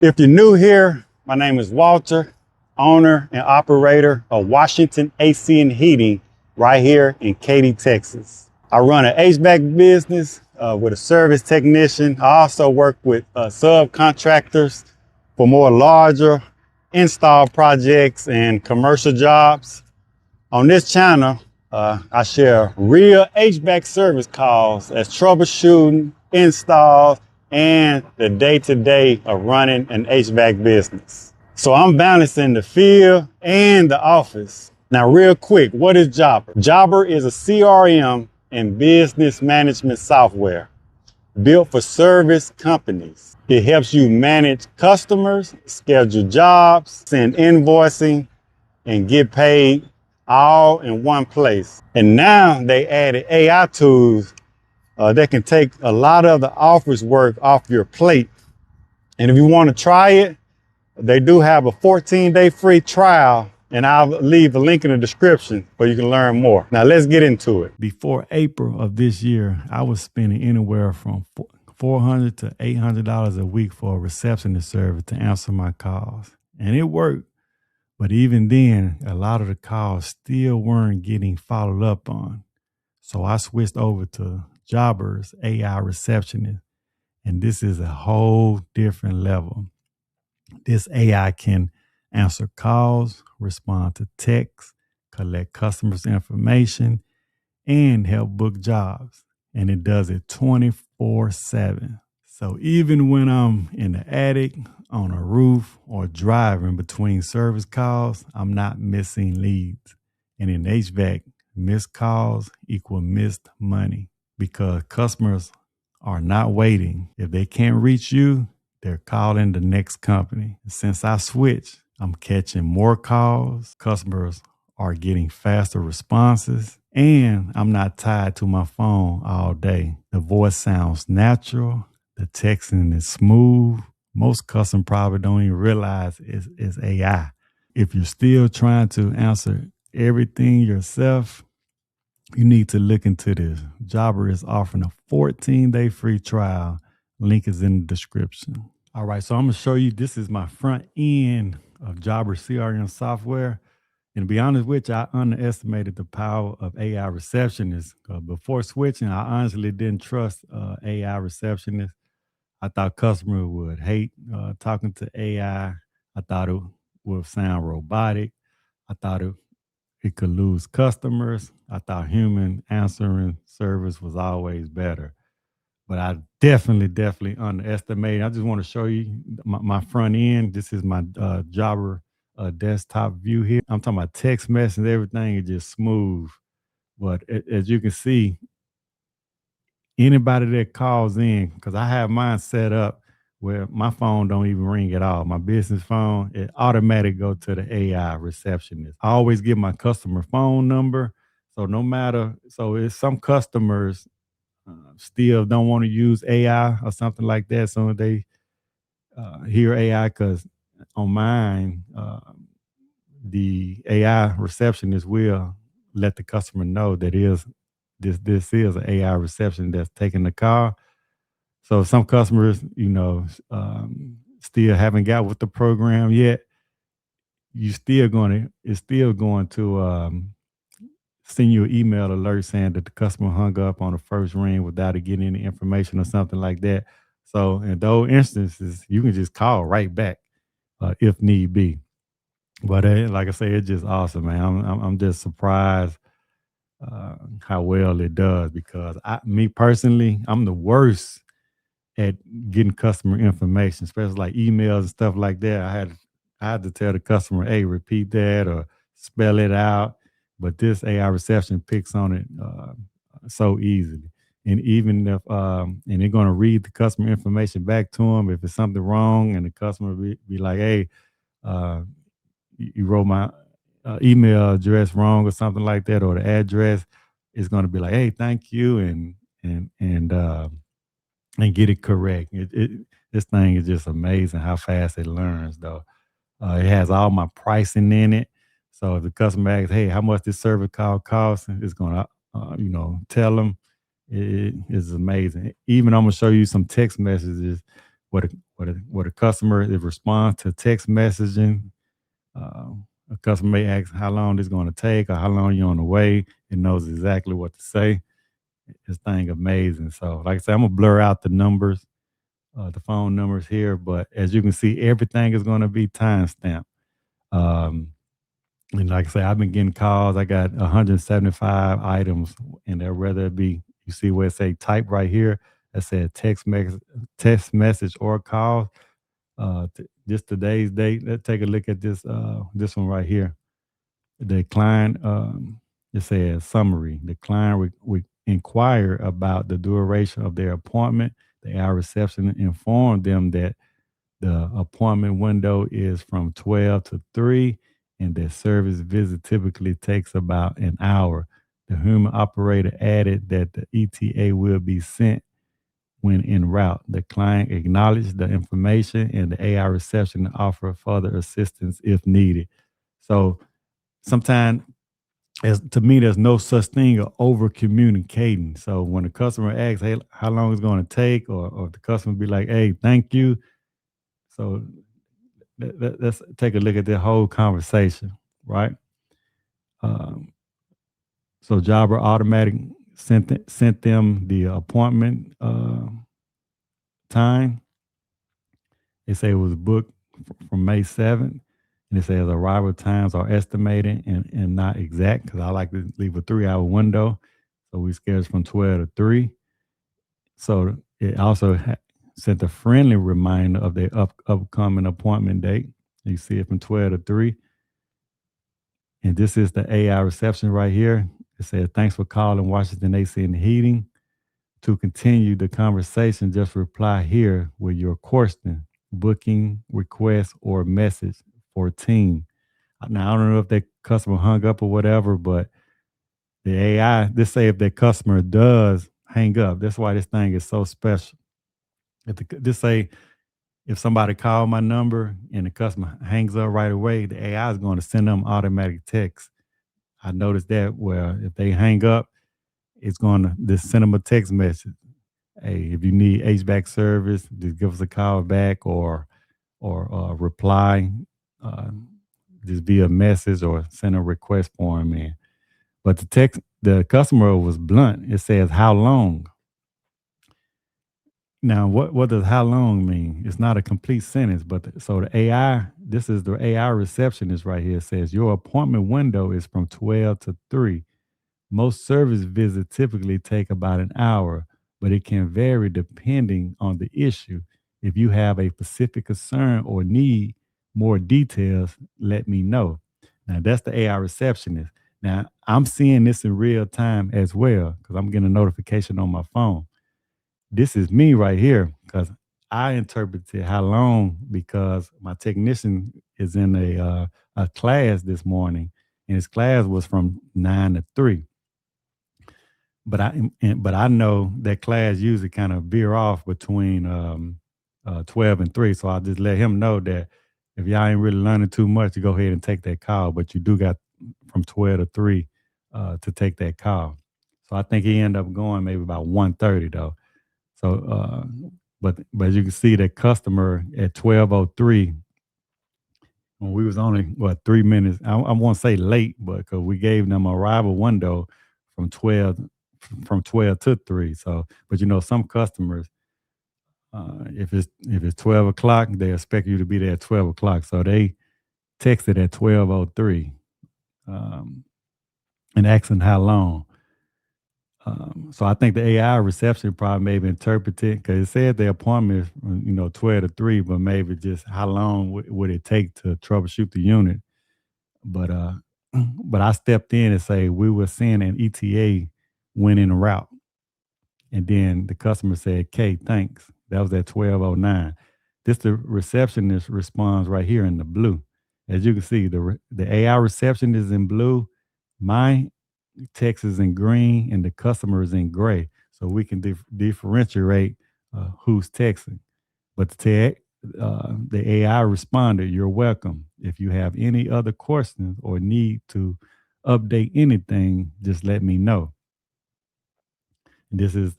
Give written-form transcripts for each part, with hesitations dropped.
If you're new here, my name is Walter, owner and operator of Washington AC and Heating right here in Katy, Texas. I run an HVAC business with a service technician. I also work with subcontractors for more larger install projects and commercial jobs. On this channel, I share real HVAC service calls as troubleshooting, installs, and the day-to-day of running an HVAC business. So I'm balancing the field and the office. Now, real quick, what is Jobber? Jobber is a CRM and business management software built for service companies. It helps you manage customers, schedule jobs, send invoicing, and get paid all in one place. And now they added AI tools that can take a lot of the office work off your plate. And if you want to try it, they do have a 14-day free trial, and I'll leave a link in the description where you can learn more. Now let's get into it. Before April of this year, I was spending anywhere from $400 to $800 a week for a receptionist service to answer my calls. And it worked. But even then, a lot of the calls still weren't getting followed up on. So I switched over to Jobber's AI Receptionist, and this is a whole different level. This AI can answer calls, respond to texts, collect customers' information, and help book jobs. And it does it 24/7. So even when I'm in the attic, on a roof, or driving between service calls, I'm not missing leads. And in HVAC, missed calls equal missed money because customers are not waiting. If they can't reach you, they're calling the next company. Since I switched, I'm catching more calls. Customers are getting faster responses, and I'm not tied to my phone all day. The voice sounds natural. The texting is smooth. Most customers probably don't even realize it's AI. If you're still trying to answer everything yourself, you need to look into this. Jobber is offering a 14-day free trial. Link is in the description. All right, so I'm going to show you, this is my front end of Jobber CRM software. And to be honest with you, I underestimated the power of AI Receptionist. Before switching, I honestly didn't trust AI Receptionist. I thought customers would hate talking to AI. I thought it would sound robotic. I thought it could lose customers. I thought human answering service was always better. But I definitely underestimated. I just want to show you my front end. This is my Jobber desktop view here. I'm talking about text message, everything is just smooth. But as you can see, anybody that calls in, because I have mine set up where my phone don't even ring at all. My business phone, it automatically go to the AI receptionist. I always give my customer phone number. So no matter, so if some customers still don't want to use AI or something like that, so they hear AI, because on mine, the AI receptionist will let the customer know that this is an AI reception that's taking the call. So some customers, still haven't got with the program yet. It's still going to send you an email alert saying that the customer hung up on the first ring without getting any information or something like that. So in those instances, you can just call right back if need be. But like I say, it's just awesome, man. I'm just surprised how well it does, because me personally, I'm the worst at getting customer information, especially like emails and stuff like that. I had to tell the customer, hey, repeat that or spell it out. But this AI reception picks on it so easily. And even if and they're going to read the customer information back to them if it's something wrong, and the customer be like, hey, you wrote my email address wrong or something like that, or the address, is going to be like, hey, thank you, and get it correct. This thing is just amazing how fast it learns, though. It has all my pricing in it. So if the customer asks, hey, how much this service call costs, it's going to, tell them. It is amazing. Even I'm going to show you some text messages what a customer it responds to text messaging. Uh, a customer may ask how long this going to take or how long you on the way. It knows exactly what to say. This thing amazing. So, like I said, I'm gonna blur out the phone numbers here, but as you can see, everything is going to be timestamped. Um, and like I say, I've been getting calls. I got 175 items, and that whether it be you see where it say type right here, that said text message or call. Just today's date. Let's take a look at this one right here. The client, it says summary. The client we inquire about the duration of their appointment. Our reception informed them that the appointment window is from 12 to 3 and that service visit typically takes about an hour. The human operator added that the ETA will be sent when en route. The client acknowledged the information and the AI reception offer further assistance if needed. So sometimes, as to me, there's no such thing as over communicating. So when the customer asks, "Hey, how long it's going to take," or the customer be like, "Hey, thank you." So let's take a look at the whole conversation, right? Um, so Jobber automatic sent them the appointment time. They say it was booked from May 7th. And it says arrival times are estimated and not exact because I like to leave a 3 hour window. So we scheduled from 12 to 3. So it also sent a friendly reminder of their upcoming appointment date. You see it from 12 to 3. And this is the AI reception right here. It says, thanks for calling Washington AC and Heating. To continue the conversation, just reply here with your question, booking, request, or message for team. Now, I don't know if that customer hung up or whatever, but the AI, this say if that customer does hang up, that's why this thing is so special. This say if somebody called my number and the customer hangs up right away, the AI is going to send them automatic text. I noticed that where if they hang up, it's going to just send them a text message. Hey, if you need HVAC service, just give us a call back or reply, uh, just via message or send a request form in. But the customer was blunt. It says how long. Now, what does how long mean? It's not a complete sentence, but so the AI, this is the AI receptionist right here. It says your appointment window is from 12 to 3. Most service visits typically take about an hour, but it can vary depending on the issue. If you have a specific concern or need more details, let me know. Now, that's the AI receptionist. Now, I'm seeing this in real time as well because I'm getting a notification on my phone. This is me right here because I interpreted how long because my technician is in a class this morning, and his class was from 9 to 3. But I know that class usually kind of veer off between 12 and 3. So I just let him know that if y'all ain't really learning too much, to go ahead and take that call. But you do got from 12 to 3 to take that call. So I think he ended up going maybe about 1:30 though. So but as you can see, that customer at 12:03 when we was only 3 minutes. I won't say late, but because we gave them a arrival window from 12 to 3. So, but some customers, if it's 12 o'clock, they expect you to be there at 12 o'clock. So they texted at 12:03 um, and asking how long. So I think the AI reception probably maybe interpreted because it said the appointment is 12 to 3, but maybe just how long would it take to troubleshoot the unit. But but I stepped in and say we were seeing an ETA went in route. And then the customer said, "Okay, thanks." That was at 12:09. This the receptionist responds right here in the blue. As you can see, the AI reception is in blue. My text is in green, and the customer is in gray. So we can differentiate who's texting. But the AI responded, "You're welcome. If you have any other questions or need to update anything, just let me know." This is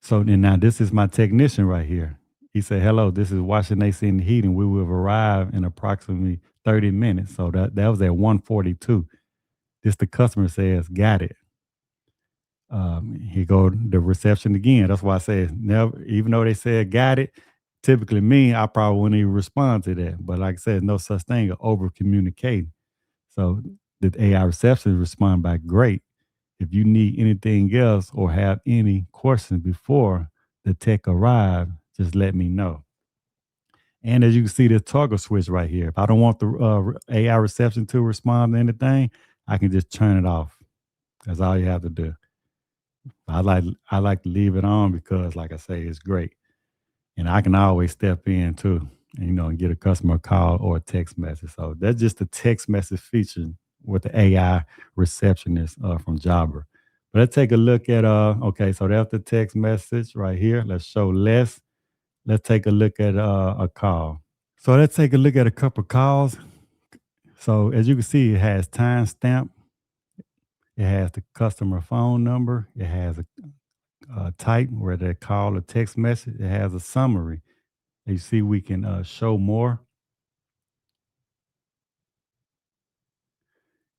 So then now this is my technician right here. He said, "Hello, this is Washington AC and Heating. We will arrive in approximately 30 minutes." So that was at 1:42. This the customer says, "Got it." He go the reception again. That's why I say never. Even though they said "got it," typically me, I probably wouldn't even respond to that. But like I said, no such thing as over communicating. So the AI reception respond by great. If you need anything else or have any questions before the tech arrive, just let me know. And as you can see, the toggle switch right here. If I don't want the AI reception to respond to anything, I can just turn it off. That's all you have to do. I like to leave it on because, like I say, it's great, and I can always step in too, and get a customer call or a text message. So that's just the text message feature with the AI receptionist from Jabra. But let's take a look at okay, so that's the text message right here. Let's show less. Let's take a look at a call. So let's take a look at a couple calls. So as you can see, it has timestamp. It has the customer phone number. It has a type where they call a text message. It has a summary. You see, we can show more.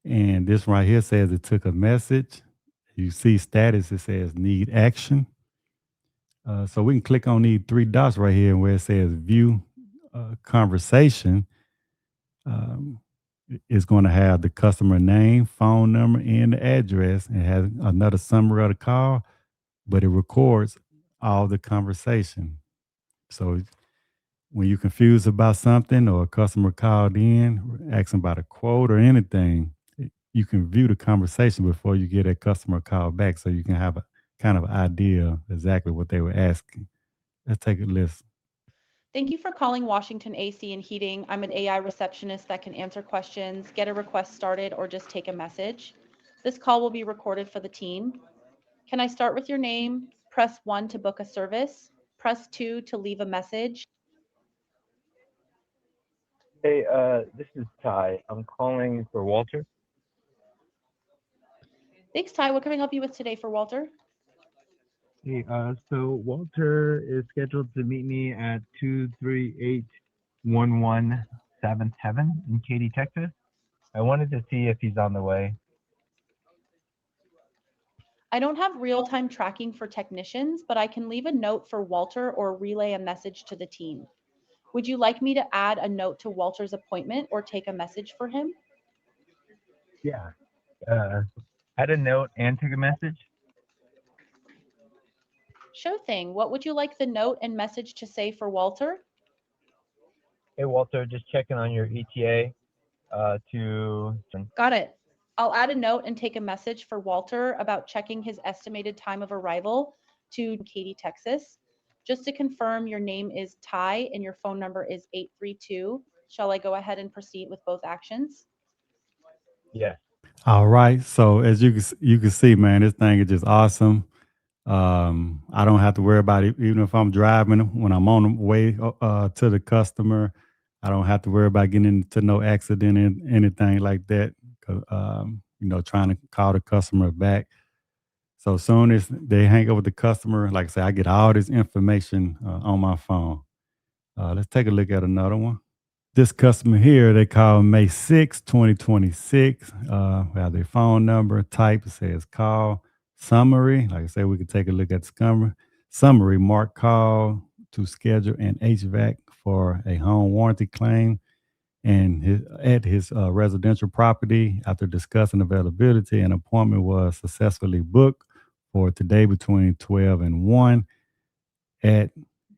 And this right here says it took a message. You see status, it says need action. So we can click on these three dots right here where it says view conversation. Um, it's going to have the customer name, phone number, and the address. It has another summary of the call, but it records all the conversation. So when you're confused about something or a customer called in, asking about a quote or anything, you can view the conversation before you get a customer call back so you can have a kind of idea exactly what they were asking. Let's take a listen. Thank you for calling Washington AC and Heating. I'm an AI receptionist that can answer questions, get a request started, or just take a message. This call will be recorded for the team. Can I start with your name? Press 1 to book a service. Press 2 to leave a message. Hey, this is Ty. I'm calling for Walter. Thanks, Ty. What can I help you with today for Walter? Hey, so Walter is scheduled to meet me at 238-1177 in Katy, Texas. I wanted to see if he's on the way. I don't have real-time tracking for technicians, but I can leave a note for Walter or relay a message to the team. Would you like me to add a note to Walter's appointment or take a message for him? Yeah. Uh, Had a note and took a message. Sure thing. What would you like the note and message to say for Walter? Hey, Walter, just checking on your ETA to. Got it. I'll add a note and take a message for Walter about checking his estimated time of arrival to Katy, Texas. Just to confirm, your name is Ty and your phone number is 832. Shall I go ahead and proceed with both actions? Yes. All right. So as you can see, man, this thing is just awesome. I don't have to worry about it, even if I'm driving when I'm on the way to the customer. I don't have to worry about getting into no accident and anything like that. 'Cause, trying to call the customer back. So soon as they hang up with the customer, like I say, I get all this information on my phone. Let's take a look at another one. This customer here, they call May 6, 2026. We have their phone number, type, it says call, summary. Like I said, we could take a look at the summary, mark call to schedule an HVAC for a home warranty claim and at his residential property. After discussing availability, an appointment was successfully booked for today between 12 and 1 at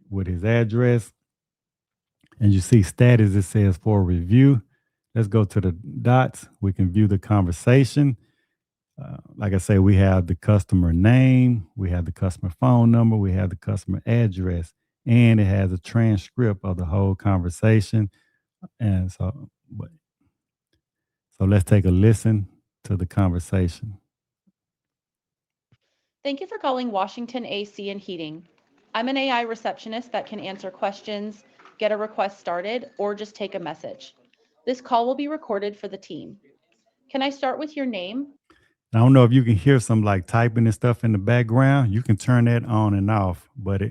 with his address. And you see status, it says for review. Let's go to the dots. We can view the conversation. Like I say, we have the customer name, we have the customer phone number, we have the customer address, and it has a transcript of the whole conversation. And so let's take a listen to the conversation. Thank you for calling Washington AC and Heating. I'm an AI receptionist that can answer questions, get a request started, or just take a message. This call will be recorded for the team. Can I start with your name? I don't know if you can hear some like typing and stuff in the background. You can turn that on and off, but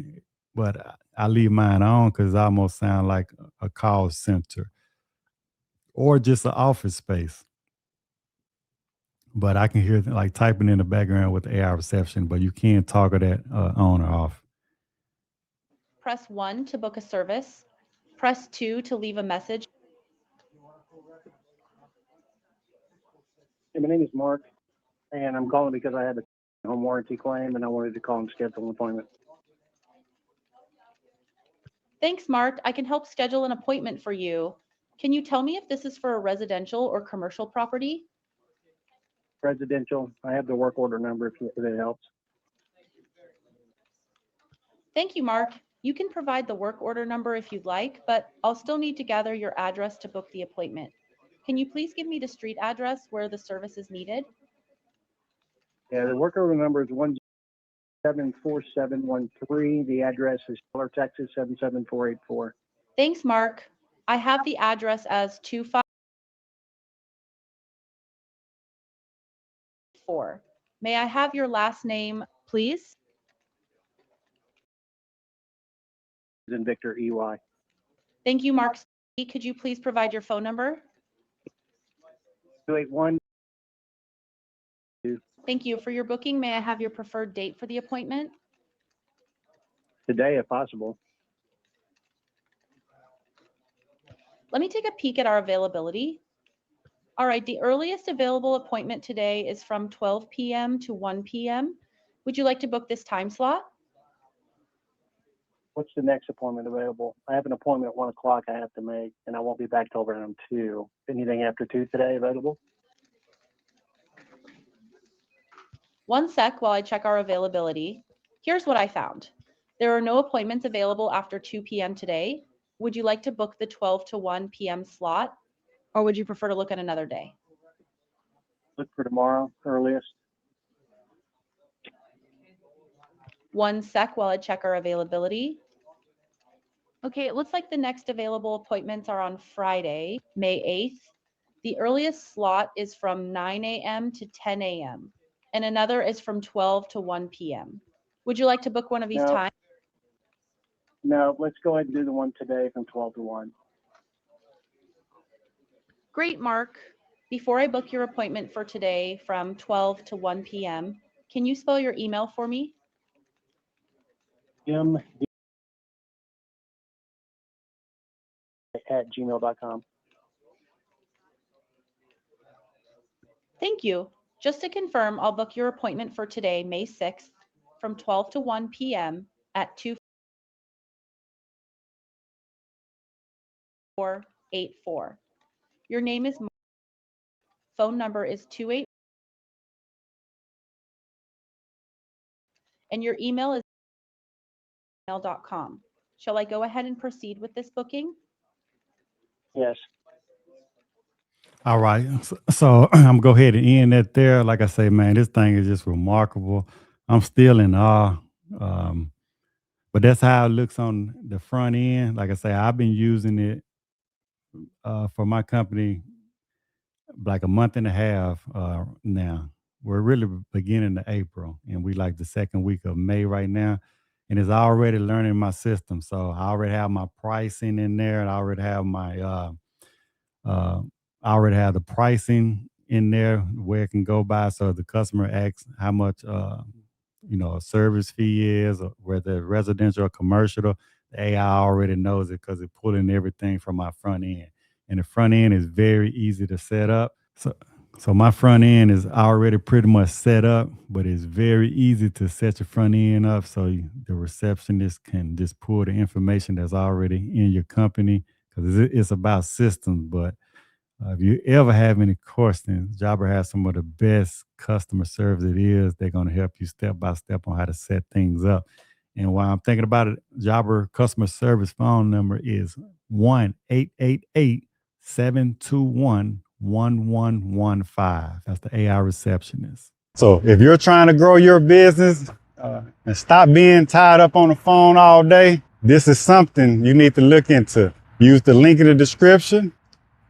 I leave mine on because it almost sound like a call center or just an office space. But I can hear like typing in the background with the AI reception, but you can toggle that on or off. Press 1 to book a service. Press 2 to leave a message. Hey, my name is Mark, and I'm calling because I had a home warranty claim, and I wanted to call and schedule an appointment. Thanks, Mark. I can help schedule an appointment for you. Can you tell me if this is for a residential or commercial property? Residential. I have the work order number if it helps. Thank you, Mark. You can provide the work order number if you'd like, but I'll still need to gather your address to book the appointment. Can you please give me the street address where the service is needed? Yeah, the work order number is 174713. The address is Keller, Texas 77484. Thanks, Mark. I have the address as 254. May I have your last name, please? In Victor EY. Thank you, Mark. Could you please provide your phone number? 281. Thank you. For your booking, may I have your preferred date for the appointment? Today, if possible. Let me take a peek at our availability. All right, the earliest available appointment today is from 12 p.m. to 1 p.m. Would you like to book this time slot? What's the next appointment available? I have an appointment at 1 o'clock I have to make, and I won't be back till around 2. Anything after 2 today available? One sec while I check our availability. Here's what I found. There are no appointments available after 2 p.m. today. Would you like to book the 12 to 1 p.m. slot, or would you prefer to look at another day? Look for tomorrow, earliest. One sec while I check our availability. Okay, it looks like the next available appointments are on Friday, May 8th. The earliest slot is from 9 a.m. to 10 a.m. and another is from 12 to 1 p.m. Would you like to book one of these times? No, let's go ahead and do the one today from 12 to 1. Great, Mark. Before I book your appointment for today from 12 to 1 p.m., can you spell your email for me? m@gmail.com. Thank you. Just to confirm, I'll book your appointment for today, May 6th, from 12 to 1 p.m. at 2484. Your name is Mark. Phone number is 28, and your email is email.com. Shall I go ahead and proceed with this booking? Yes. All right. So I'm gonna go ahead and end that there. Like I say, man, this thing is just remarkable. I'm still in awe. But that's how it looks on the front end. Like I say, I've been using it for my company like a month and a half now. We're really beginning of April, and we like the second week of May right now. And it's already learning my system. So I already have my pricing in there, and I already have my I already have the pricing in there where it can go by. So the customer asks how much a service fee is, or whether residential or commercial, the AI already knows it because it's pulling everything from my front end. And the front end is very easy to set up. So my front end is already pretty much set up, but it's very easy to set your front end up so the receptionist can just pull the information that's already in your company, because it's about systems. But if you ever have any questions, Jobber has some of the best customer service it is. They're going to help you step by step on how to set things up. And while I'm thinking about it, Jobber customer service phone number is 1-888-721-1115. That's the AI receptionist. So if you're trying to grow your business and stop being tied up on the phone all day, this is something you need to look into. Use the link in the description.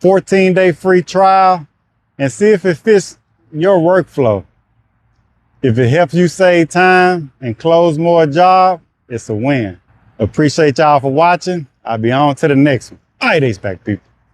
14-day free trial, and see if it fits your workflow. If it helps you save time and close more jobs, it's a win. Appreciate y'all for watching. I'll be on to the next one. All right, HVAC people.